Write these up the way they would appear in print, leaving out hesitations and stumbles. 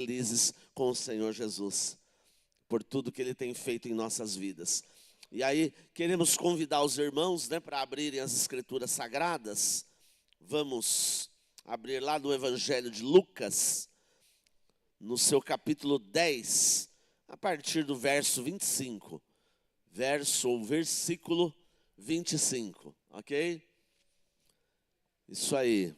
felizes com o Senhor Jesus, por tudo que Ele tem feito em nossas vidas. E aí, queremos convidar os irmãos, para abrirem as Escrituras Sagradas. Vamos abrir lá no Evangelho de Lucas, no seu capítulo 10, a partir do verso 25. Versículo 25, ok? Isso aí.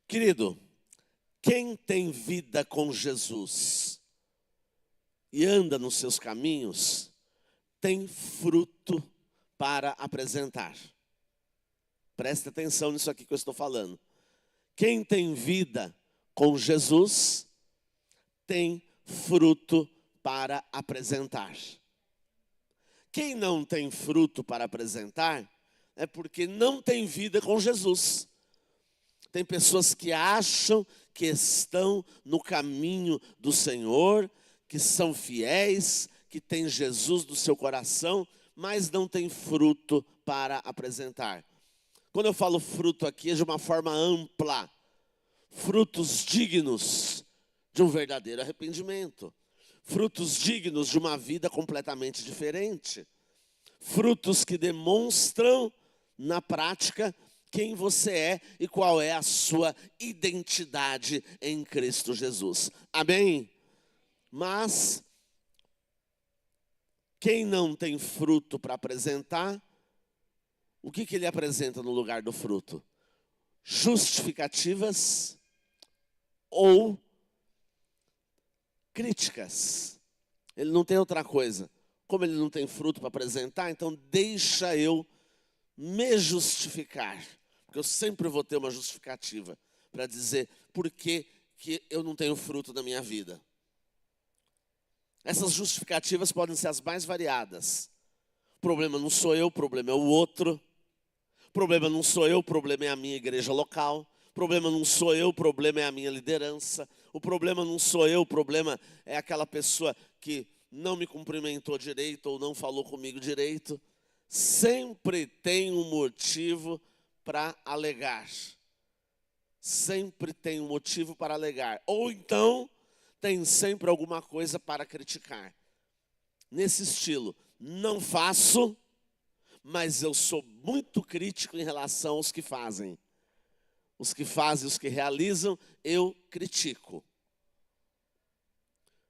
Querido, quem tem vida com Jesus e anda nos seus caminhos, tem fruto para apresentar. Preste atenção nisso aqui que eu estou falando. Quem tem vida com Jesus, tem fruto para apresentar. Quem não tem fruto para apresentar, é porque não tem vida com Jesus. Tem pessoas que acham que estão no caminho do Senhor, que são fiéis, que têm Jesus no seu coração, mas não tem fruto para apresentar. Quando eu falo fruto aqui, é de uma forma ampla. Frutos dignos de um verdadeiro arrependimento. Frutos dignos de uma vida completamente diferente. Frutos que demonstram, na prática, quem você é e qual é a sua identidade em Cristo Jesus. Amém? Mas, quem não tem fruto para apresentar, o que ele apresenta no lugar do fruto? Justificativas ou críticas. Ele não tem outra coisa. Como ele não tem fruto para apresentar, então deixa eu me justificar. Porque eu sempre vou ter uma justificativa para dizer por que eu não tenho fruto na minha vida. Essas justificativas podem ser as mais variadas. O problema não sou eu, o problema é o outro. O problema não sou eu, o problema é a minha igreja local. O problema não sou eu, o problema é a minha liderança. O problema não sou eu, o problema é aquela pessoa que não me cumprimentou direito ou não falou comigo direito. Sempre tem um motivo para alegar. Sempre tem um motivo para alegar. Ou então, tem sempre alguma coisa para criticar. Nesse estilo, não faço, mas eu sou muito crítico em relação aos que fazem. Os que fazem, os que realizam, eu critico.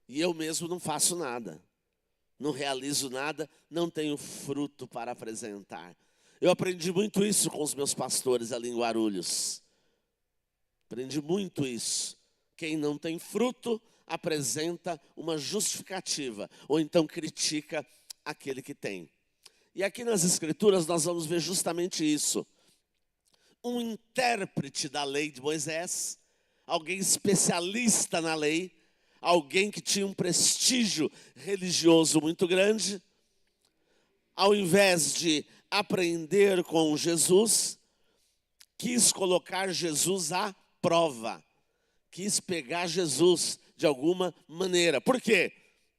E eu mesmo não faço nada. Não realizo nada, não tenho fruto para apresentar. Eu aprendi muito isso com os meus pastores ali em Guarulhos. Aprendi muito isso. Quem não tem fruto, apresenta uma justificativa, ou então critica aquele que tem. E aqui nas Escrituras nós vamos ver justamente isso. Um intérprete da lei de Moisés, alguém especialista na lei, alguém que tinha um prestígio religioso muito grande, ao invés de aprender com Jesus, quis colocar Jesus à prova, quis pegar Jesus de alguma maneira. Por quê?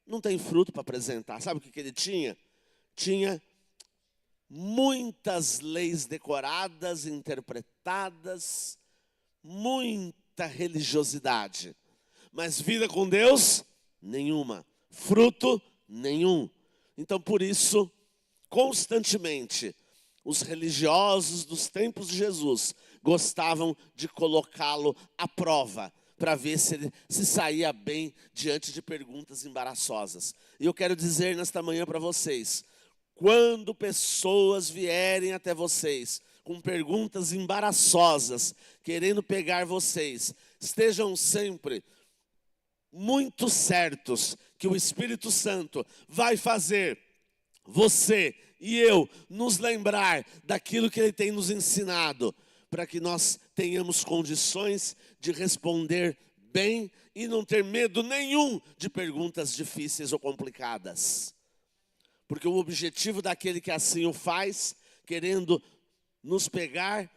Não tem fruto para apresentar. Sabe o que ele tinha? Tinha muitas leis decoradas, interpretadas, muita religiosidade. Mas vida com Deus, nenhuma. Fruto, nenhum. Então, por isso, constantemente, os religiosos dos tempos de Jesus gostavam de colocá-lo à prova, para ver se ele se saía bem diante de perguntas embaraçosas. E eu quero dizer nesta manhã para vocês, quando pessoas vierem até vocês com perguntas embaraçosas, querendo pegar vocês, estejam sempre muito certos que o Espírito Santo vai fazer você e eu nos lembrar daquilo que Ele tem nos ensinado, para que nós tenhamos condições de responder bem e não ter medo nenhum de perguntas difíceis ou complicadas. Porque o objetivo daquele que assim o faz, querendo nos pegar,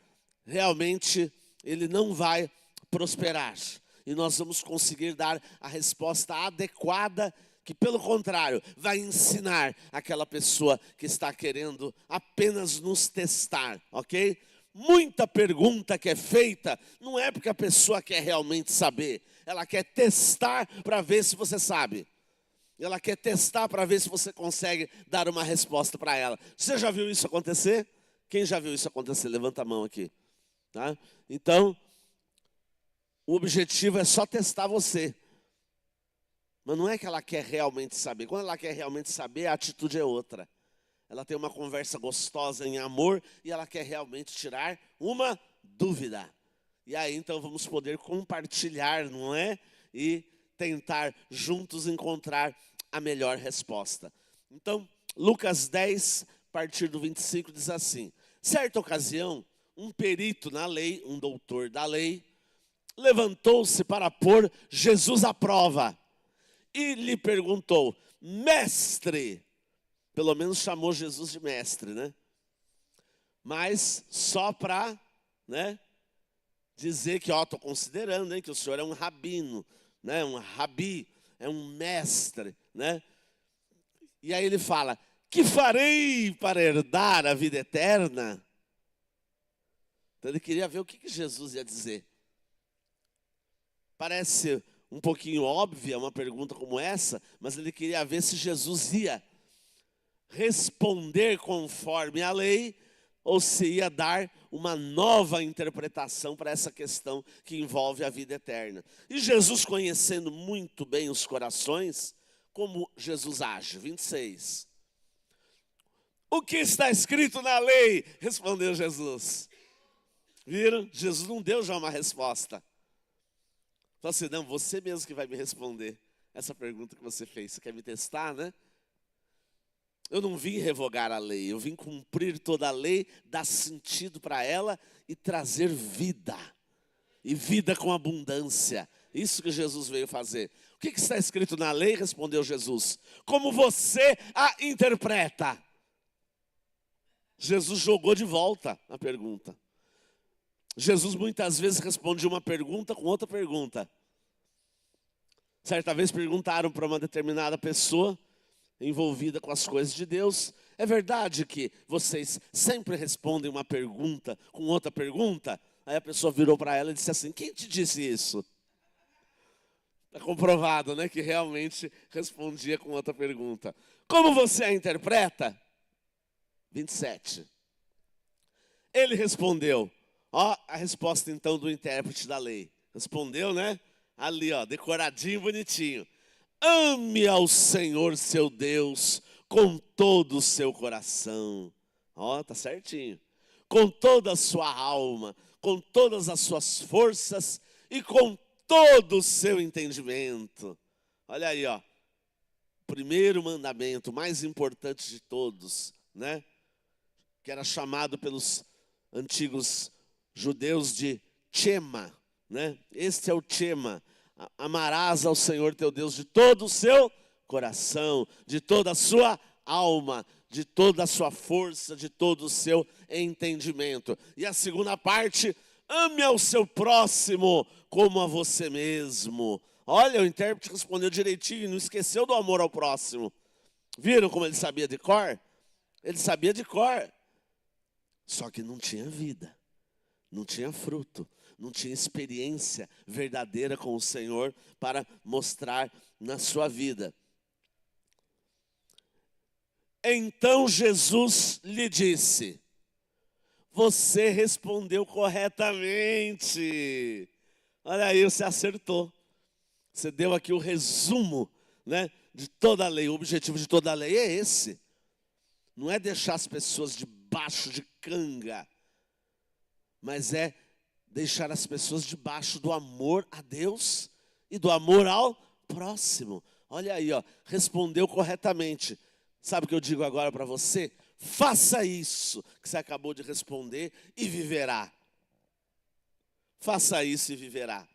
realmente ele não vai prosperar. E nós vamos conseguir dar a resposta adequada, que pelo contrário, vai ensinar aquela pessoa que está querendo apenas nos testar, ok? Muita pergunta que é feita, não é porque a pessoa quer realmente saber. Ela quer testar para ver se você sabe. Ela quer testar para ver se você consegue dar uma resposta para ela. Você já viu isso acontecer? Quem já viu isso acontecer? Levanta a mão aqui. Tá? Então, o objetivo é só testar você. Mas não é que ela quer realmente saber. Quando ela quer realmente saber, a atitude é outra. Ela tem uma conversa gostosa em amor e ela quer realmente tirar uma dúvida. E aí então vamos poder compartilhar, não é? E tentar juntos encontrar a melhor resposta. Então, Lucas 10, a partir do 25, diz assim: certa ocasião, um perito na lei, um doutor da lei, levantou-se para pôr Jesus à prova e lhe perguntou: mestre, pelo menos chamou Jesus de mestre, né? Mas só para, né, dizer que, estou considerando, hein, que o senhor é um rabino, né, um rabi, é um mestre, né? E aí ele fala: que farei para herdar a vida eterna? Então ele queria ver o que Jesus ia dizer. Parece um pouquinho óbvia uma pergunta como essa, mas ele queria ver se Jesus ia responder conforme a lei ou se ia dar uma nova interpretação para essa questão que envolve a vida eterna. E Jesus, conhecendo muito bem os corações, como Jesus age? 26. O que está escrito na lei? Respondeu Jesus. Viram? Jesus não deu já uma resposta. Falou assim: não, você mesmo que vai me responder essa pergunta que você fez. Você quer me testar, né? Eu não vim revogar a lei, eu vim cumprir toda a lei, dar sentido para ela e trazer vida. E vida com abundância. Isso que Jesus veio fazer. O que está escrito na lei? Respondeu Jesus. Como você a interpreta? Jesus jogou de volta a pergunta. Jesus muitas vezes responde uma pergunta com outra pergunta. Certa vez perguntaram para uma determinada pessoa envolvida com as coisas de Deus: é verdade que vocês sempre respondem uma pergunta com outra pergunta? Aí a pessoa virou para ela e disse assim: quem te disse isso? Está comprovado, né, que realmente respondia com outra pergunta. Como você a interpreta? 27. Ele respondeu. Ó, a resposta então do intérprete da lei. Respondeu, né? Ali, decoradinho, bonitinho. Ame ao Senhor seu Deus com todo o seu coração. Tá certinho. Com toda a sua alma, com todas as suas forças e com todo o seu entendimento. Olha aí, primeiro mandamento, mais importante de todos, né? Que era chamado pelos antigos judeus de Shema, né? Este é o Shema. Amarás ao Senhor teu Deus de todo o seu coração, de toda a sua alma, de toda a sua força, de todo o seu entendimento. E a segunda parte: ame ao seu próximo como a você mesmo. Olha, o intérprete respondeu direitinho, não esqueceu do amor ao próximo. Viram como ele sabia de cor? Ele sabia de cor. Só que não tinha vida, não tinha fruto, não tinha experiência verdadeira com o Senhor para mostrar na sua vida. Então Jesus lhe disse: você respondeu corretamente. Olha aí, você acertou. Você deu aqui o resumo, né, de toda a lei. O objetivo de toda a lei é esse. Não é deixar as pessoas debaixo de canga, mas é deixar as pessoas debaixo do amor a Deus e do amor ao próximo. Olha aí, respondeu corretamente. Sabe o que eu digo agora para você? Faça isso que você acabou de responder e viverá. Faça isso e viverá.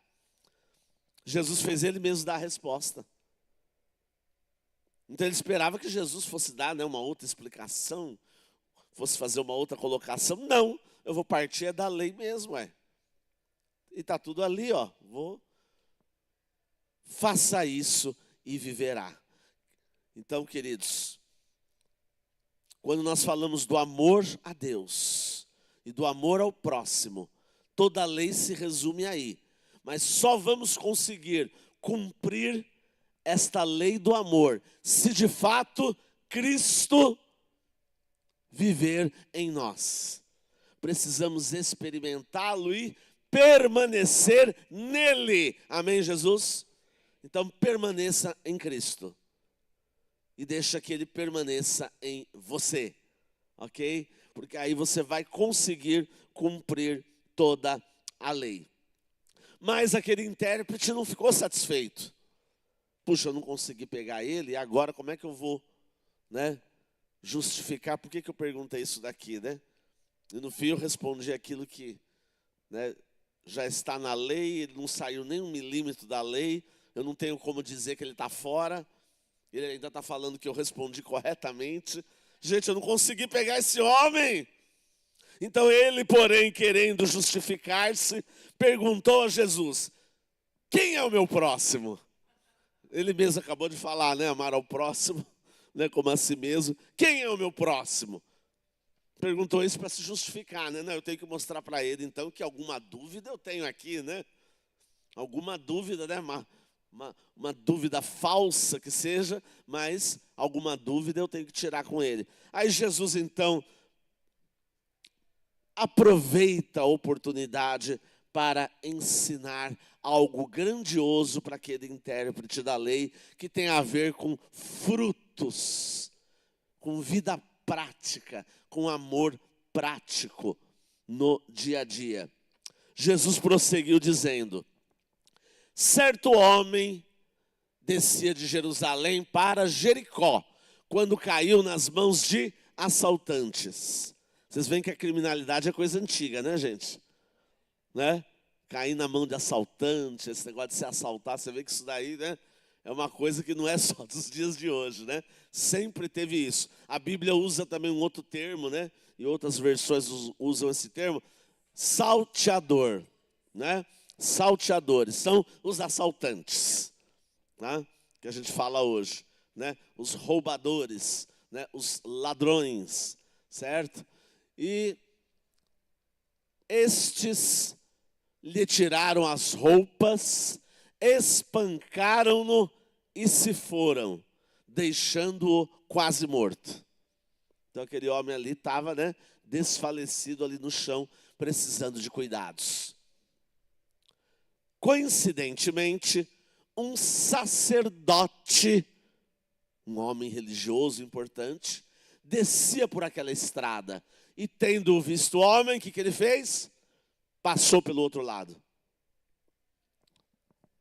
Jesus fez ele mesmo dar a resposta. Então ele esperava que Jesus fosse dar, né, uma outra explicação, fosse fazer uma outra colocação. Não. eu vou partir da lei mesmo, E está tudo ali, faça isso e viverá. Então, queridos, quando nós falamos do amor a Deus e do amor ao próximo, toda a lei se resume aí. Mas só vamos conseguir cumprir esta lei do amor se de fato Cristo viver em nós. Precisamos experimentá-lo e permanecer nele. Amém, Jesus? Então permaneça em Cristo. E deixa que ele permaneça em você. Ok? Porque aí você vai conseguir cumprir toda a lei. Mas aquele intérprete não ficou satisfeito. Puxa, eu não consegui pegar ele, e agora como é que eu vou, justificar? Por que eu perguntei isso daqui, E no fim eu respondi aquilo que, já está na lei, ele não saiu nem 1 milímetro da lei, eu não tenho como dizer que ele está fora, ele ainda está falando que eu respondi corretamente. Gente, eu não consegui pegar esse homem. Então ele, porém, querendo justificar-se, perguntou a Jesus: quem é o meu próximo? Ele mesmo acabou de falar, amar ao próximo, como a si mesmo. Quem é o meu próximo? Perguntou isso para se justificar, Não, eu tenho que mostrar para ele, então, que alguma dúvida eu tenho aqui, Alguma dúvida, Uma dúvida falsa que seja, mas alguma dúvida eu tenho que tirar com ele. Aí Jesus, então, aproveita a oportunidade para ensinar algo grandioso para aquele intérprete da lei, que tem a ver com frutos, com vida prática, com amor prático no dia a dia. Jesus prosseguiu dizendo: certo homem descia de Jerusalém para Jericó, quando caiu nas mãos de assaltantes. Vocês veem que a criminalidade é coisa antiga, gente? Cair na mão de assaltante, esse negócio de se assaltar, você vê que isso daí, é uma coisa que não é só dos dias de hoje, Sempre teve isso. A Bíblia usa também um outro termo, E outras versões usam esse termo, salteador, Salteadores, são os assaltantes, que a gente fala hoje, Os roubadores, os ladrões, certo? E estes lhe tiraram as roupas, espancaram-no e se foram, deixando-o quase morto. Então aquele homem ali estava, desfalecido ali no chão, precisando de cuidados. Coincidentemente, um sacerdote, um homem religioso importante, descia por aquela estrada e, tendo visto o homem, o que ele fez? Passou pelo outro lado.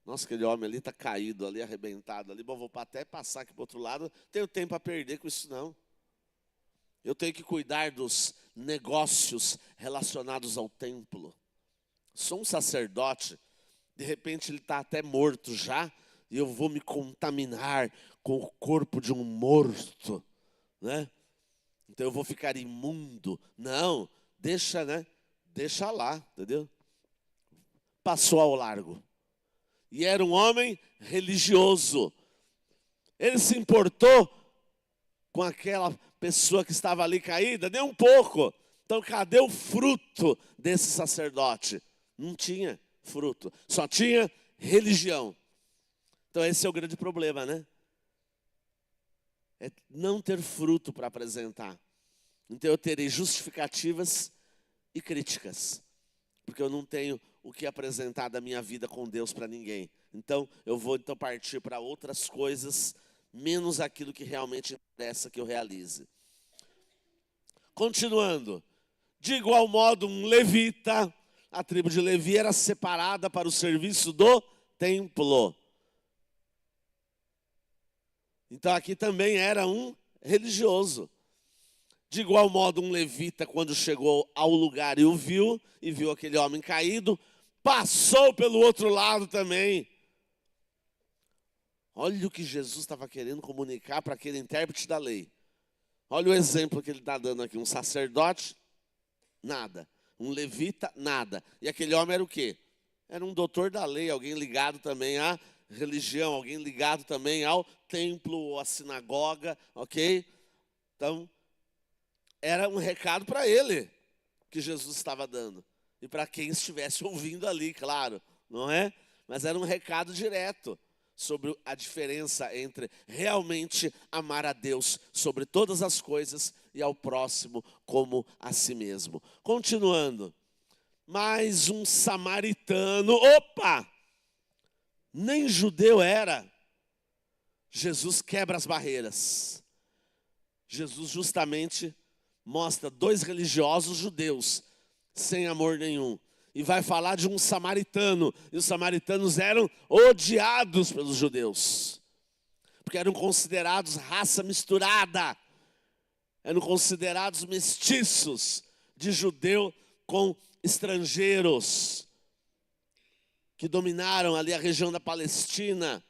Nossa, aquele homem ali está caído, ali arrebentado, ali. Bom, vou até passar aqui para o outro lado, não tenho tempo a perder com isso não. Eu tenho que cuidar dos negócios relacionados ao templo. Sou um sacerdote, de repente ele está até morto já, e eu vou me contaminar com o corpo de um morto, Então eu vou ficar imundo. Não, deixa, Deixa lá, entendeu? Passou ao largo. E era um homem religioso. Ele se importou com aquela pessoa que estava ali caída, nem um pouco. Então cadê o fruto desse sacerdote? Não tinha fruto, só tinha religião. Então esse é o grande problema, É não ter fruto para apresentar. Então eu terei justificativas e críticas, porque eu não tenho o que apresentar da minha vida com Deus para ninguém. Então eu vou partir para outras coisas, menos aquilo que realmente interessa que eu realize. Continuando, de igual modo um levita, a tribo de Levi era separada para o serviço do templo. Então aqui também era um religioso. De igual modo, um levita, quando chegou ao lugar e o viu, e viu aquele homem caído, passou pelo outro lado também. Olha o que Jesus estava querendo comunicar para aquele intérprete da lei. Olha o exemplo que ele está dando aqui. Um sacerdote, nada. Um levita, nada. E aquele homem era o quê? Era um doutor da lei, alguém ligado também à religião, alguém ligado também ao templo ou à sinagoga, ok? Então, era um recado para ele que Jesus estava dando. E para quem estivesse ouvindo ali, claro, não é? Mas era um recado direto sobre a diferença entre realmente amar a Deus sobre todas as coisas e ao próximo como a si mesmo. Continuando. Mais um samaritano, opa! Nem judeu era. Jesus quebra as barreiras. Jesus justamente mostra dois religiosos judeus sem amor nenhum. E vai falar de um samaritano. E os samaritanos eram odiados pelos judeus. Porque eram considerados raça misturada. Eram considerados mestiços de judeu com estrangeiros. Que dominaram ali a região da Palestina.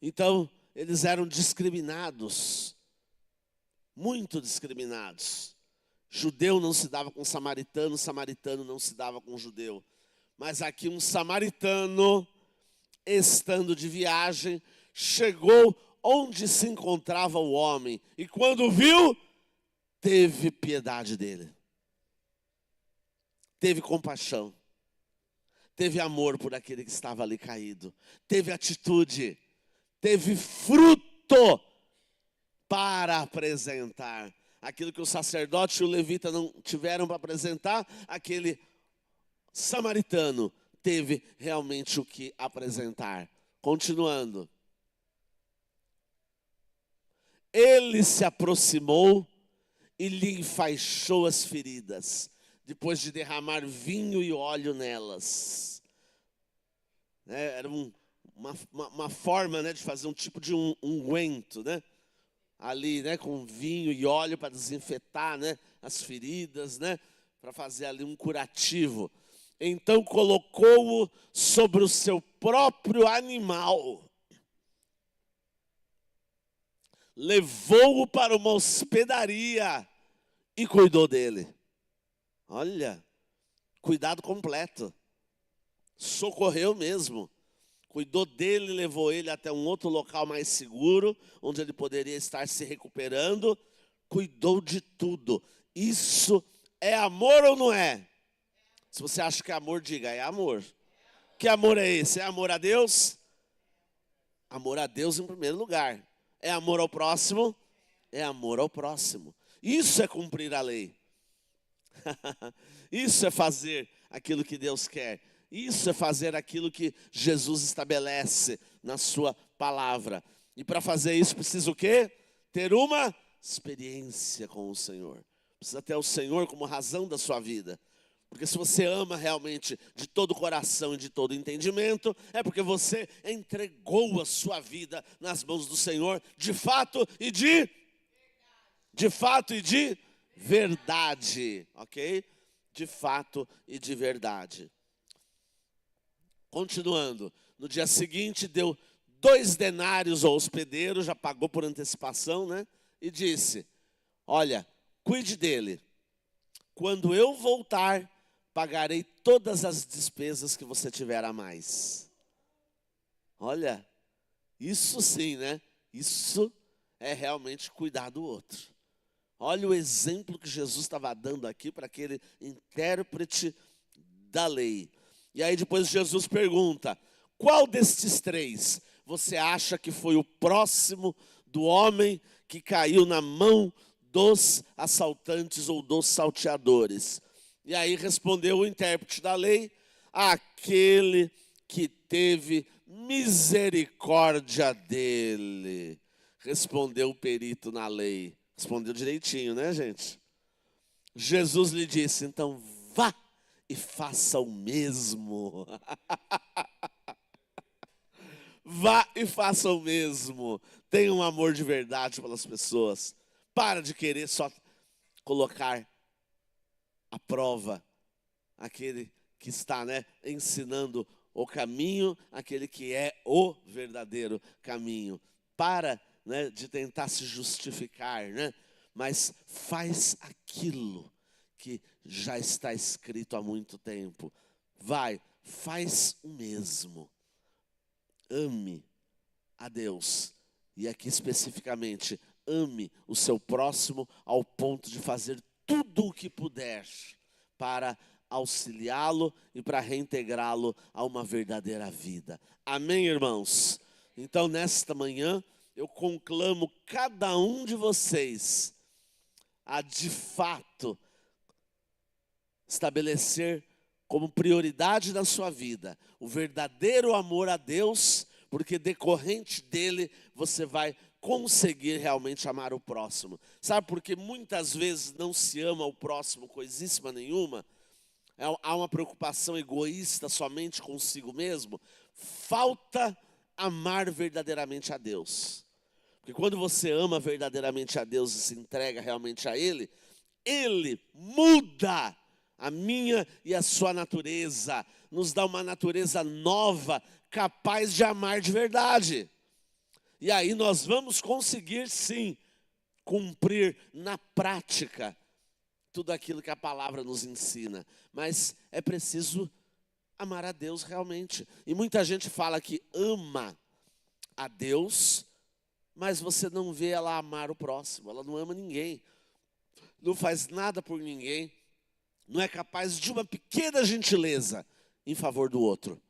Então, eles eram discriminados. Muito discriminados. Judeu não se dava com samaritano, samaritano não se dava com judeu. Mas aqui um samaritano, estando de viagem, chegou onde se encontrava o homem. E quando viu, teve piedade dele. Teve compaixão. Teve amor por aquele que estava ali caído. Teve atitude. Teve fruto para apresentar. Aquilo que o sacerdote e o levita não tiveram para apresentar, aquele samaritano teve realmente o que apresentar. Continuando. Ele se aproximou e lhe enfaixou as feridas, depois de derramar vinho e óleo nelas. Era uma forma, né, de fazer um tipo de unguento, né? Ali, né, com vinho e óleo para desinfetar, né, as feridas, né, para fazer ali um curativo. Então colocou-o sobre o seu próprio animal. Levou-o para uma hospedaria e cuidou dele. Olha, cuidado completo. Socorreu mesmo. Cuidou dele, levou ele até um outro local mais seguro, onde ele poderia estar se recuperando. Cuidou de tudo. Isso é amor ou não é? Se você acha que é amor, diga, é amor. Que amor é esse? É amor a Deus? Amor a Deus em primeiro lugar. É amor ao próximo? É amor ao próximo. Isso é cumprir a lei. Isso é fazer aquilo que Deus quer. Isso é fazer aquilo que Jesus estabelece na sua palavra. E para fazer isso precisa o quê? Ter uma experiência com o Senhor. Precisa ter o Senhor como razão da sua vida. Porque se você ama realmente de todo o coração e de todo o entendimento, é porque você entregou a sua vida nas mãos do Senhor de fato e de verdade, ok? De fato e de verdade. Continuando, no dia seguinte deu 2 denários ao hospedeiro, já pagou por antecipação, né? E disse, olha, cuide dele. Quando eu voltar, pagarei todas as despesas que você tiver a mais. Olha, isso sim, né? Isso é realmente cuidar do outro. Olha o exemplo que Jesus estava dando aqui para aquele intérprete da lei. E aí depois Jesus pergunta, qual destes 3 você acha que foi o próximo do homem que caiu na mão dos assaltantes ou dos salteadores? E aí respondeu o intérprete da lei, aquele que teve misericórdia dele. Respondeu o perito na lei. Respondeu direitinho, né, gente? Jesus lhe disse, então vá e faça o mesmo. Vá e faça o mesmo. Tenha um amor de verdade pelas pessoas. Para de querer só colocar à prova aquele que está, né, ensinando o caminho, aquele que é o verdadeiro caminho. Para, né, de tentar se justificar, né? mas faz aquilo que já está escrito há muito tempo. Vai, faz o mesmo. Ame a Deus. E aqui especificamente, ame o seu próximo ao ponto de fazer tudo o que puder para auxiliá-lo e para reintegrá-lo a uma verdadeira vida. Amém, irmãos? Então, nesta manhã, eu conclamo cada um de vocês a, de fato, estabelecer como prioridade na sua vida o verdadeiro amor a Deus, porque decorrente dele você vai conseguir realmente amar o próximo. Sabe por que muitas vezes não se ama o próximo coisíssima nenhuma? Há uma preocupação egoísta somente consigo mesmo. Falta amar verdadeiramente a Deus. Porque quando você ama verdadeiramente a Deus e se entrega realmente a Ele, Ele muda a minha e a sua natureza. Nos dá uma natureza nova, capaz de amar de verdade. E aí nós vamos conseguir sim cumprir na prática tudo aquilo que a palavra nos ensina. Mas é preciso amar a Deus realmente. E muita gente fala que ama a Deus, mas você não vê ela amar o próximo. Ela não ama ninguém, não faz nada por ninguém, não é capaz de uma pequena gentileza em favor do outro.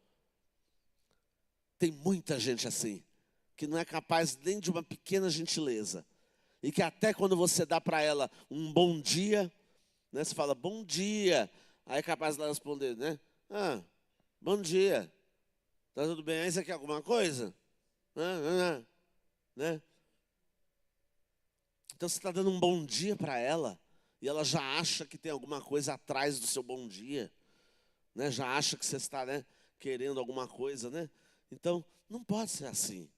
Tem muita gente assim, que não é capaz nem de uma pequena gentileza. E que até quando você dá para ela um bom dia, né, você fala, bom dia. Aí é capaz dela responder, né? Ah, bom dia. Tá tudo bem? Aí você quer alguma coisa? Né? Então você está dando um bom dia para ela, e ela já acha que tem alguma coisa atrás do seu bom dia. Né? Já acha que você está, né, querendo alguma coisa, né? Então, não pode ser assim.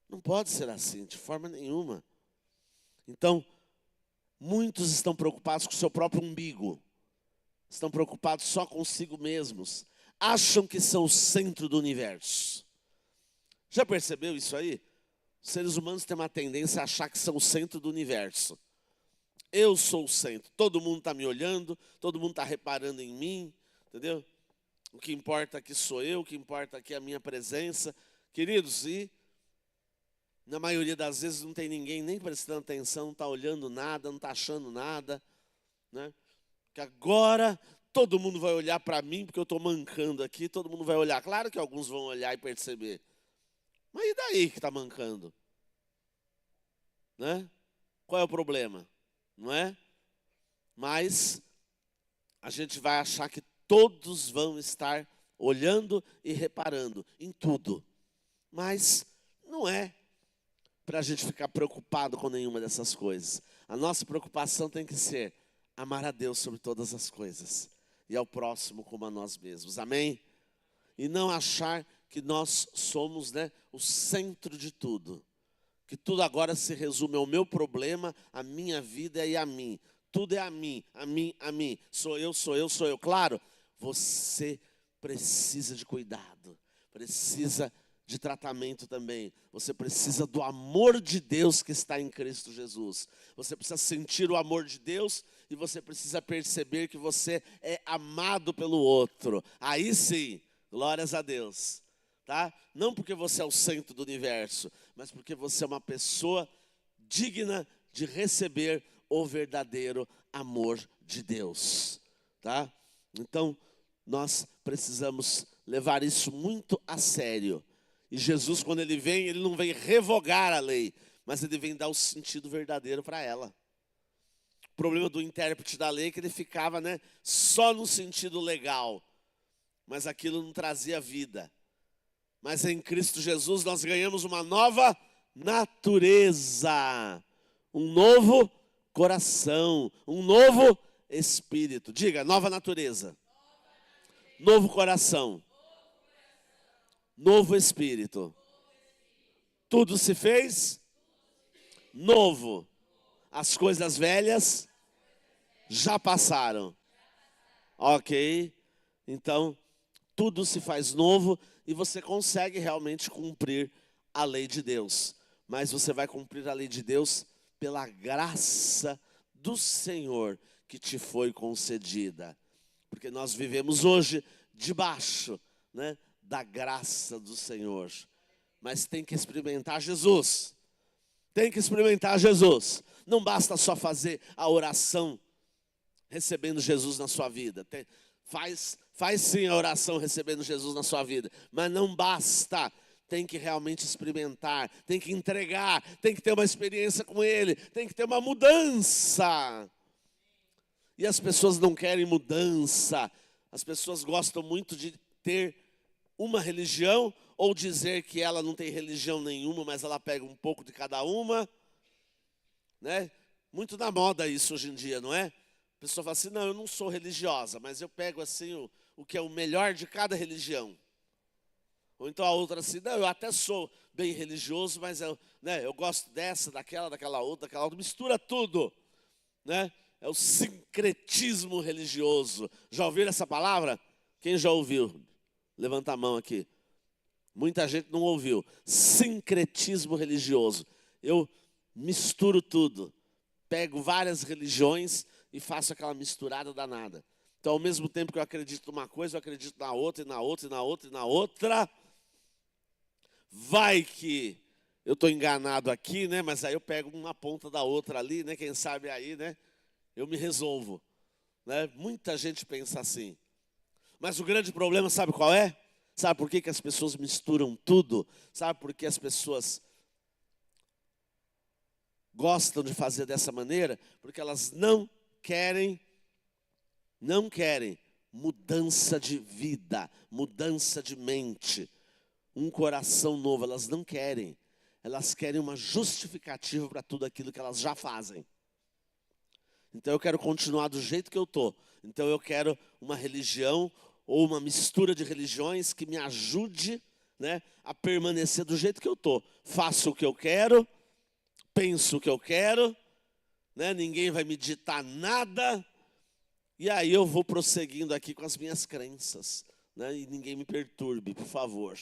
Não pode ser assim, de forma nenhuma. Então, muitos estão preocupados com o seu próprio umbigo. Estão preocupados só consigo mesmos. Acham que são o centro do universo. Já percebeu isso aí? Os seres humanos têm uma tendência a achar que são o centro do universo. Eu sou o centro. Todo mundo está me olhando, todo mundo está reparando em mim, entendeu? O que importa aqui sou eu, o que importa aqui é a minha presença. Queridos, e na maioria das vezes não tem ninguém nem prestando atenção, não está olhando nada, não está achando nada, né? Que agora todo mundo vai olhar para mim, porque eu estou mancando aqui, todo mundo vai olhar. Claro que alguns vão olhar e perceber. Mas e daí que está mancando? Né? Qual é o problema? Não é? Mas a gente vai achar que todos vão estar olhando e reparando em tudo. Mas não é para a gente ficar preocupado com nenhuma dessas coisas. A nossa preocupação tem que ser amar a Deus sobre todas as coisas e ao próximo como a nós mesmos. Amém? E não achar que nós somos, né, o centro de tudo. Que tudo agora se resume ao meu problema, à minha vida e a mim. Tudo é a mim, a mim, a mim. Sou eu, sou eu, sou eu. Claro, você precisa de cuidado, precisa de tratamento também. Você precisa do amor de Deus que está em Cristo Jesus. Você precisa sentir o amor de Deus e você precisa perceber que você é amado pelo outro. Aí sim, glórias a Deus. Tá? Não porque você é o centro do universo, mas porque você é uma pessoa digna de receber o verdadeiro amor de Deus. Tá? Então, nós precisamos levar isso muito a sério. E Jesus, quando ele vem, ele não vem revogar a lei, mas ele vem dar o sentido verdadeiro para ela. O problema do intérprete da lei é que ele ficava, né, só no sentido legal, mas aquilo não trazia vida. Mas em Cristo Jesus nós ganhamos uma nova natureza, um novo coração, um novo espírito. Diga, nova natureza, novo coração, novo espírito. Tudo se fez novo. As coisas velhas já passaram. Ok? Então, tudo se faz novo e você consegue realmente cumprir a lei de Deus. Mas você vai cumprir a lei de Deus pela graça do Senhor que te foi concedida. Porque nós vivemos hoje debaixo, né, da graça do Senhor. Mas tem que experimentar Jesus. Tem que experimentar Jesus. Não basta só fazer a oração recebendo Jesus na sua vida. Faz sim a oração recebendo Jesus na sua vida. Mas não basta. Tem que realmente experimentar. Tem que entregar. Tem que ter uma experiência com Ele. Tem que ter uma mudança. E as pessoas não querem mudança. As pessoas gostam muito de ter uma religião ou dizer que ela não tem religião nenhuma, mas ela pega um pouco de cada uma, né? Muito na moda isso hoje em dia, não é? A pessoa fala assim, não, eu não sou religiosa, mas eu pego assim o que é o melhor de cada religião. Ou então a outra assim, não, eu até sou bem religioso, mas eu gosto dessa, daquela outra, mistura tudo, né? É o sincretismo religioso. Já ouviram essa palavra? Quem já ouviu? Levanta a mão aqui. Muita gente não ouviu. Sincretismo religioso. Eu misturo tudo. Pego várias religiões e faço aquela misturada danada. Então, ao mesmo tempo que eu acredito numa coisa, eu acredito na outra, e na outra, e na outra, e na outra. Vai que eu estou enganado aqui, né? Mas aí eu pego uma ponta da outra ali, né? Quem sabe aí, né? Eu me resolvo, né? Muita gente pensa assim. Mas o grande problema, sabe qual é? Sabe por que as pessoas misturam tudo? Sabe por que as pessoas gostam de fazer dessa maneira? Porque elas não querem mudança de vida, mudança de mente, um coração novo. Elas não querem. Elas querem uma justificativa para tudo aquilo que elas já fazem. Então eu quero continuar do jeito que eu estou. Então eu quero uma religião ou uma mistura de religiões que me ajude, né, a permanecer do jeito que eu estou. Faço o que eu quero, penso o que eu quero, né, ninguém vai me ditar nada. E aí eu vou prosseguindo aqui com as minhas crenças, né, e ninguém me perturbe, por favor,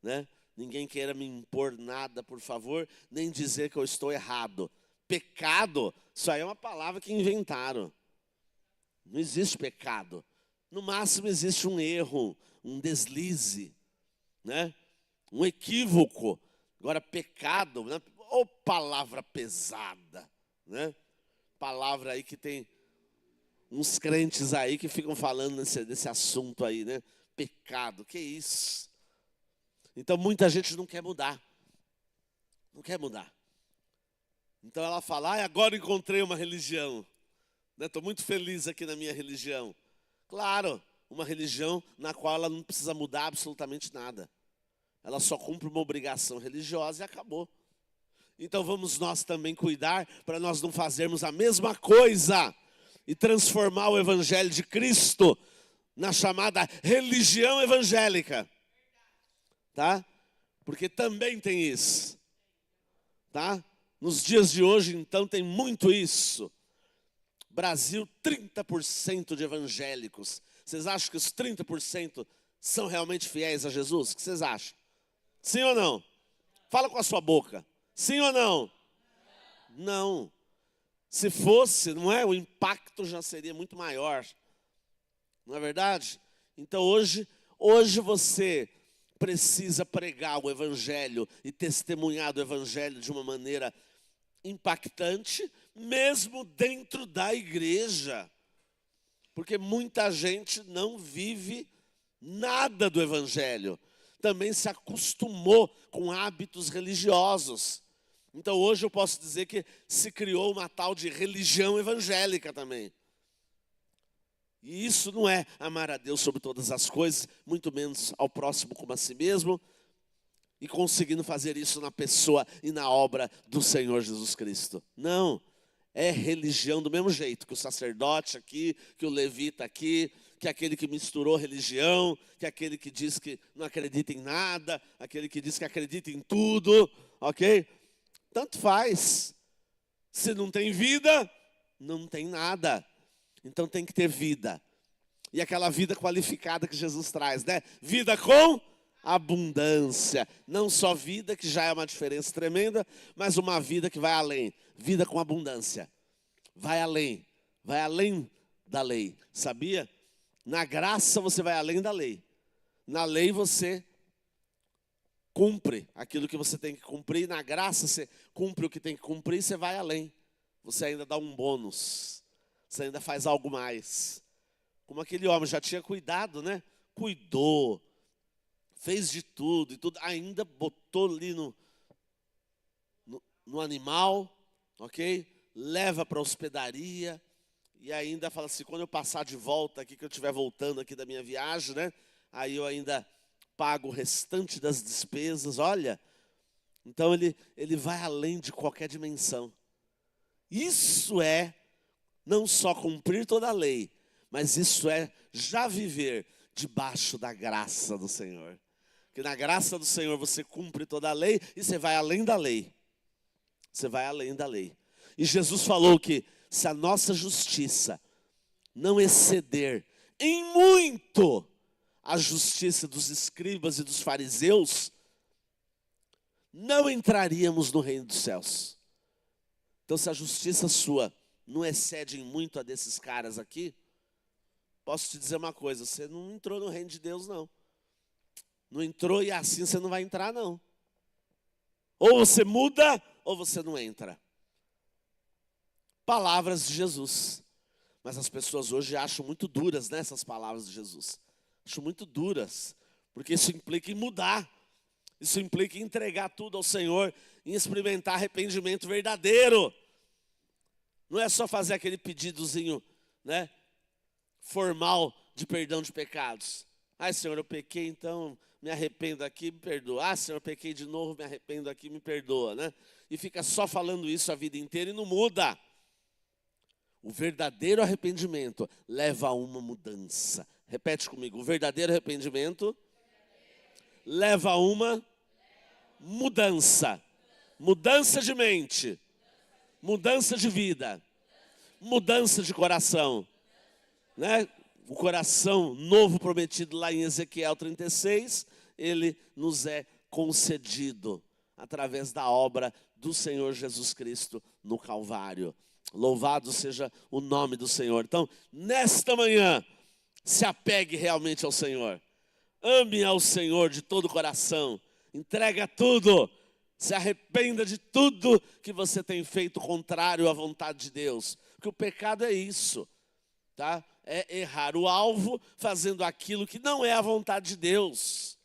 né? Ninguém queira me impor nada, por favor, nem dizer que eu estou errado. Pecado, isso aí é uma palavra que inventaram. Não existe pecado. No máximo existe um erro, um deslize, né? Um equívoco. Agora, pecado, né? Ou palavra pesada, né? Palavra aí que tem uns crentes aí que ficam falando desse assunto aí, né? Pecado, que isso? Então, muita gente não quer mudar. Não quer mudar. Então ela fala, agora encontrei uma religião. Estou muito feliz aqui na minha religião. Claro, uma religião na qual ela não precisa mudar absolutamente nada. Ela só cumpre uma obrigação religiosa e acabou. Então vamos nós também cuidar para nós não fazermos a mesma coisa e transformar o evangelho de Cristo na chamada religião evangélica. Tá? Porque também tem isso. Tá? Nos dias de hoje, então, tem muito isso. Brasil, 30% de evangélicos. Vocês acham que os 30% são realmente fiéis a Jesus? O que vocês acham? Sim ou não? Fala com a sua boca. Sim ou não? Não. Se fosse, não é? O impacto já seria muito maior. Não é verdade? Então hoje você precisa pregar o evangelho e testemunhar do evangelho de uma maneira impactante, mesmo dentro da igreja. Porque muita gente não vive nada do evangelho. Também se acostumou com hábitos religiosos. Então hoje eu posso dizer que se criou uma tal de religião evangélica também. E isso não é amar a Deus sobre todas as coisas, muito menos ao próximo como a si mesmo, e conseguindo fazer isso na pessoa e na obra do Senhor Jesus Cristo. Não, é religião do mesmo jeito que o sacerdote aqui, que o levita aqui, que aquele que misturou religião, que aquele que diz que não acredita em nada, aquele que diz que acredita em tudo, ok? Tanto faz. Se não tem vida, não tem nada. Então tem que ter vida. E aquela vida qualificada que Jesus traz, né? Vida com abundância. Não só vida, que já é uma diferença tremenda, mas uma vida que vai além. Vida com abundância. Vai além da lei. Sabia? Na graça você vai além da lei. Na lei você cumpre aquilo que você tem que cumprir. Na graça você cumpre o que tem que cumprir e você vai além. Você ainda dá um bônus. Você ainda faz algo mais. Como aquele homem já tinha cuidado, né? Cuidou. Fez de tudo e tudo. Ainda botou ali no animal, ok? Leva para a hospedaria. E ainda fala assim, quando eu passar de volta aqui, que eu estiver voltando aqui da minha viagem, né? Aí eu ainda pago o restante das despesas, olha. Então ele vai além de qualquer dimensão. Isso é não só cumprir toda a lei, mas isso é já viver debaixo da graça do Senhor. Porque na graça do Senhor você cumpre toda a lei e você vai além da lei. Você vai além da lei. E Jesus falou que se a nossa justiça não exceder em muito a justiça dos escribas e dos fariseus, não entraríamos no reino dos céus. Então, se a justiça sua não excede em muito a desses caras aqui, posso te dizer uma coisa, você não entrou no reino de Deus, não. Não entrou e assim você não vai entrar, não. Ou você muda, ou você não entra. Palavras de Jesus. Mas as pessoas hoje acham muito duras, né, essas palavras de Jesus. Acham muito duras, porque isso implica em mudar. Isso implica em entregar tudo ao Senhor, em experimentar arrependimento verdadeiro. Não é só fazer aquele pedidozinho, né, formal de perdão de pecados. Ai, Senhor, eu pequei, então me arrependo aqui, me perdoa. Ah, Senhor, eu pequei de novo, me arrependo aqui, me perdoa, né? E fica só falando isso a vida inteira e não muda. O verdadeiro arrependimento leva a uma mudança. Repete comigo, o verdadeiro arrependimento leva a uma mudança. Mudança de mente, mudança de vida, mudança de coração, né? O coração novo prometido lá em Ezequiel 36, ele nos é concedido através da obra do Senhor Jesus Cristo no Calvário. Louvado seja o nome do Senhor. Então, nesta manhã, se apegue realmente ao Senhor. Ame ao Senhor de todo o coração. Entrega tudo. Se arrependa de tudo que você tem feito contrário à vontade de Deus. Porque o pecado é isso, tá? É errar o alvo fazendo aquilo que não é a vontade de Deus.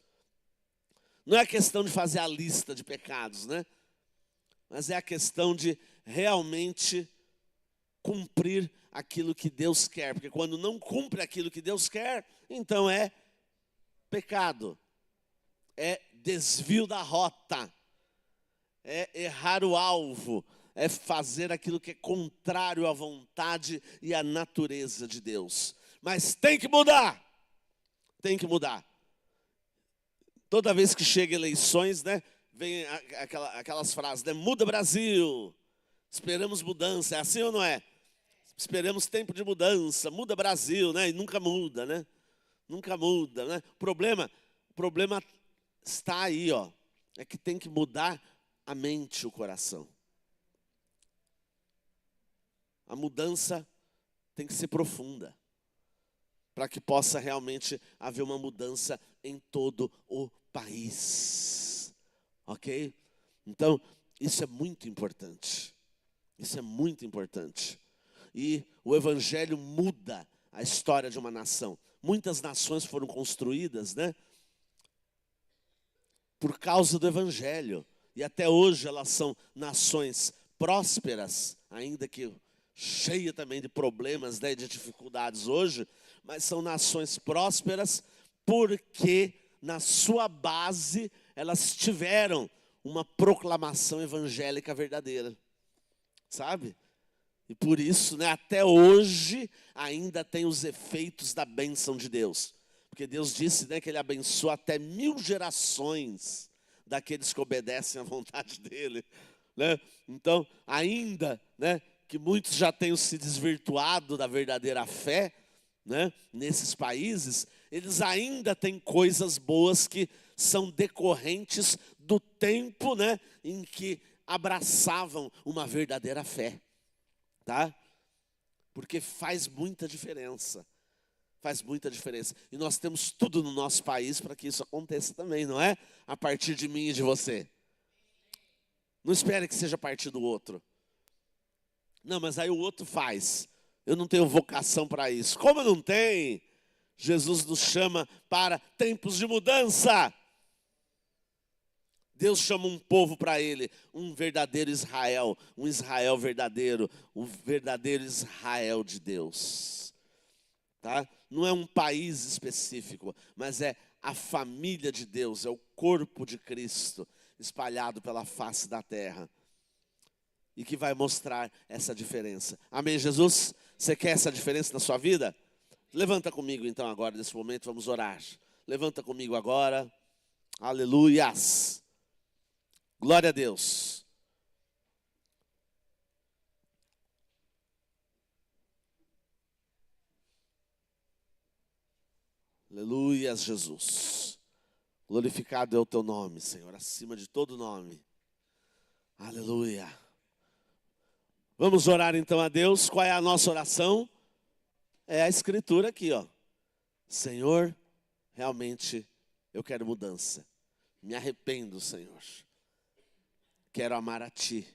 Não é questão de fazer a lista de pecados, né? Mas é a questão de realmente cumprir aquilo que Deus quer. Porque quando não cumpre aquilo que Deus quer, então é pecado. É desvio da rota. É errar o alvo. É fazer aquilo que é contrário à vontade e à natureza de Deus. Mas tem que mudar. Tem que mudar. Toda vez que chega eleições, né, vem aquelas frases, né? Muda Brasil. Esperamos mudança. É assim ou não é? Esperamos tempo de mudança. Muda Brasil, né? E nunca muda, né? Nunca muda, né? O problema está aí, ó. É que tem que mudar a mente, o coração. A mudança tem que ser profunda, para que possa realmente haver uma mudança em todo o país. Ok? Então, isso é muito importante. Isso é muito importante. E o Evangelho muda a história de uma nação. Muitas nações foram construídas, né, por causa do Evangelho. E até hoje elas são nações prósperas, ainda que cheia também de problemas, né, de dificuldades hoje, mas são nações prósperas porque na sua base elas tiveram uma proclamação evangélica verdadeira, sabe? E por isso, né, até hoje ainda tem os efeitos da bênção de Deus. Porque Deus disse, né, que Ele abençoa até 1000 gerações daqueles que obedecem à vontade dEle, né? Então, ainda, né, que muitos já tenham se desvirtuado da verdadeira fé, né? Nesses países, eles ainda têm coisas boas que são decorrentes do tempo, né, em que abraçavam uma verdadeira fé, tá? Porque faz muita diferença. Faz muita diferença. E nós temos tudo no nosso país para que isso aconteça também, não é? A partir de mim e de você. Não espere que seja a partir do outro. Não, mas aí o outro faz. Eu não tenho vocação para isso. Como não tem? Jesus nos chama para tempos de mudança. Deus chama um povo para Ele, um verdadeiro Israel, um Israel verdadeiro, um verdadeiro Israel de Deus. Tá? Não é um país específico, mas é a família de Deus, é o corpo de Cristo espalhado pela face da terra. E que vai mostrar essa diferença. Amém, Jesus? Você quer essa diferença na sua vida? Levanta comigo então agora, nesse momento, vamos orar. Levanta comigo agora. Aleluias. Glória a Deus. Aleluias, Jesus. Glorificado é o teu nome, Senhor, acima de todo nome. Aleluia. Vamos orar então a Deus. Qual é a nossa oração? É a escritura aqui, ó. Senhor, realmente eu quero mudança. Me arrependo, Senhor. Quero amar a Ti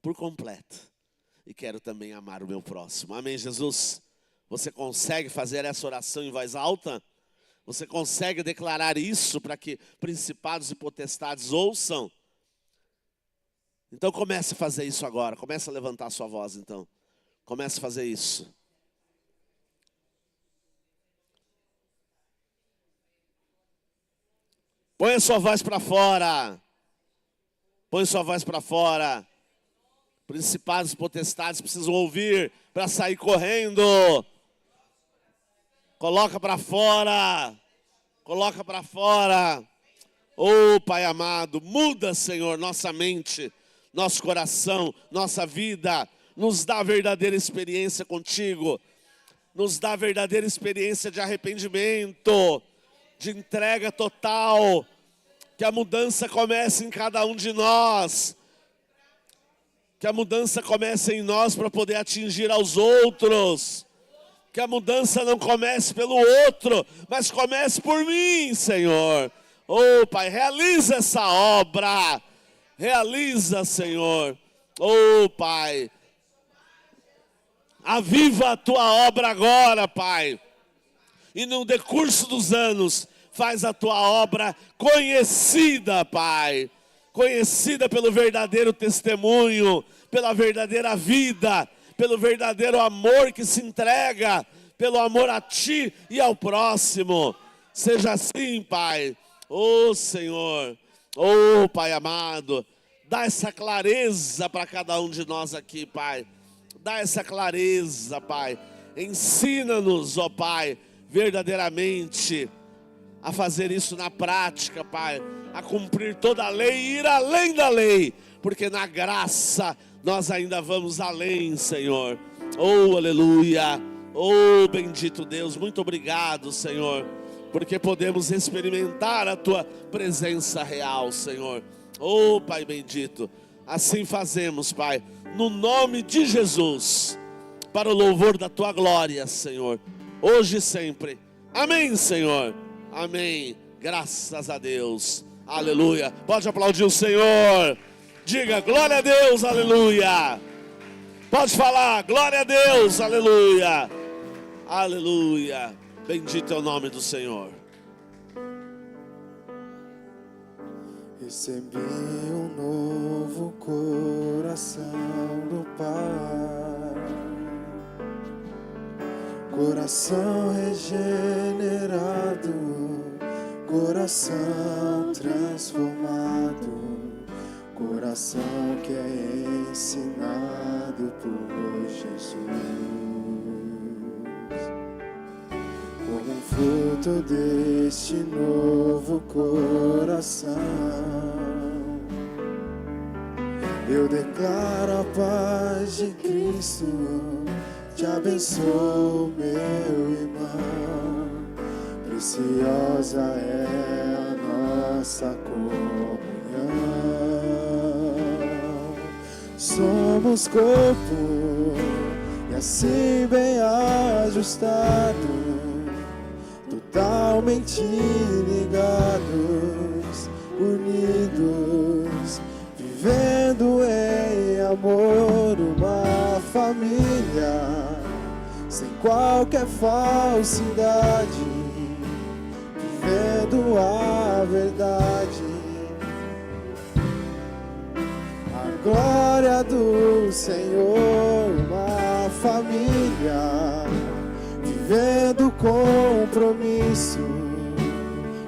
por completo. E quero também amar o meu próximo. Amém, Jesus? Você consegue fazer essa oração em voz alta? Você consegue declarar isso para que principados e potestades ouçam? Então comece a fazer isso agora. Comece a levantar a sua voz então. Comece a fazer isso. Põe a sua voz para fora. Põe sua voz para fora. Principados e potestades precisam ouvir para sair correndo. Coloca para fora. Coloca para fora. Oh, Pai amado, muda, Senhor, nossa mente, nosso coração, nossa vida. Nos dá verdadeira experiência contigo. Nos dá verdadeira experiência de arrependimento, de entrega total. Que a mudança comece em cada um de nós. Que a mudança comece em nós para poder atingir aos outros. Que a mudança não comece pelo outro, mas comece por mim, Senhor. Oh, Pai, realiza essa obra. Realiza, Senhor. Oh, Pai. Aviva a tua obra agora, Pai. E no decurso dos anos, faz a tua obra conhecida, Pai. Conhecida pelo verdadeiro testemunho, pela verdadeira vida, pelo verdadeiro amor que se entrega, pelo amor a Ti e ao próximo. Seja assim, Pai. Oh, Senhor. Oh, Pai amado. Dá essa clareza para cada um de nós aqui, Pai. Dá essa clareza, Pai. Ensina-nos, ó Pai, verdadeiramente a fazer isso na prática, Pai. A cumprir toda a lei e ir além da lei. Porque na graça nós ainda vamos além, Senhor. Oh, aleluia. Oh, bendito Deus. Muito obrigado, Senhor. Porque podemos experimentar a Tua presença real, Senhor. Oh, Pai bendito. Assim fazemos, Pai. No nome de Jesus. Para o louvor da Tua glória, Senhor. Hoje e sempre. Amém, Senhor. Amém. Graças a Deus. Aleluia. Pode aplaudir o Senhor. Diga glória a Deus, aleluia. Pode falar, glória a Deus, aleluia. Aleluia. Bendito é o nome do Senhor. Recebi um novo coração do Pai. Coração regenerado, coração transformado. Coração que é ensinado por Jesus. Como fruto deste novo coração, eu declaro a paz de Cristo, de te abençoo, meu irmão. Preciosa é a nossa comunhão. Somos corpo e assim bem ajustado, totalmente ligados, unidos, vivendo em amor, uma família, sem qualquer falsidade, vivendo a verdade. A glória do Senhor, uma família, vivendo compromisso,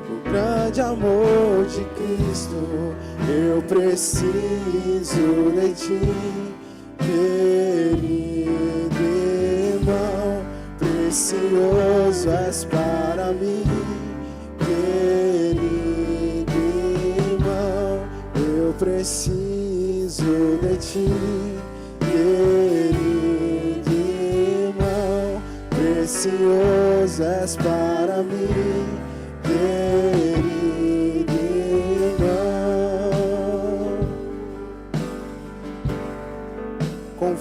o grande amor de Cristo. Eu preciso de ti, querido irmão, precioso és para mim, querido irmão. Eu preciso de ti, querido irmão, precioso és para mim, querido irmão. Com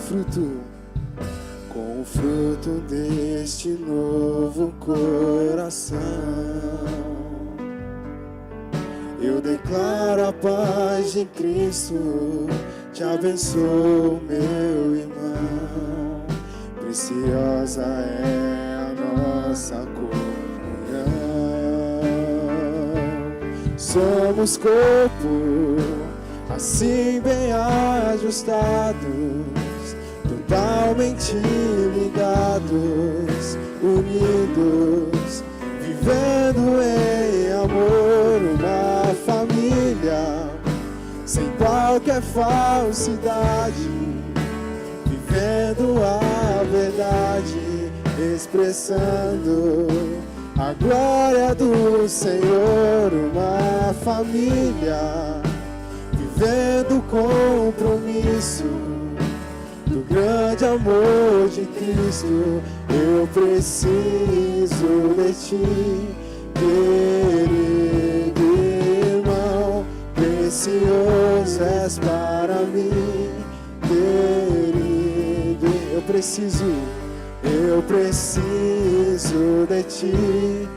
o fruto deste novo coração, eu declaro a paz de Cristo, te abençoo, meu irmão. Preciosa é a nossa comunhão. Somos corpo, assim bem ajustados, totalmente ligados, unidos, vivendo em amor, uma família, sem qualquer falsidade, vivendo a verdade, expressando a glória do Senhor, uma família, vivendo compromisso do grande amor de Cristo. Eu preciso de ti, querido irmão, precioso és para mim, querido. Eu preciso de ti,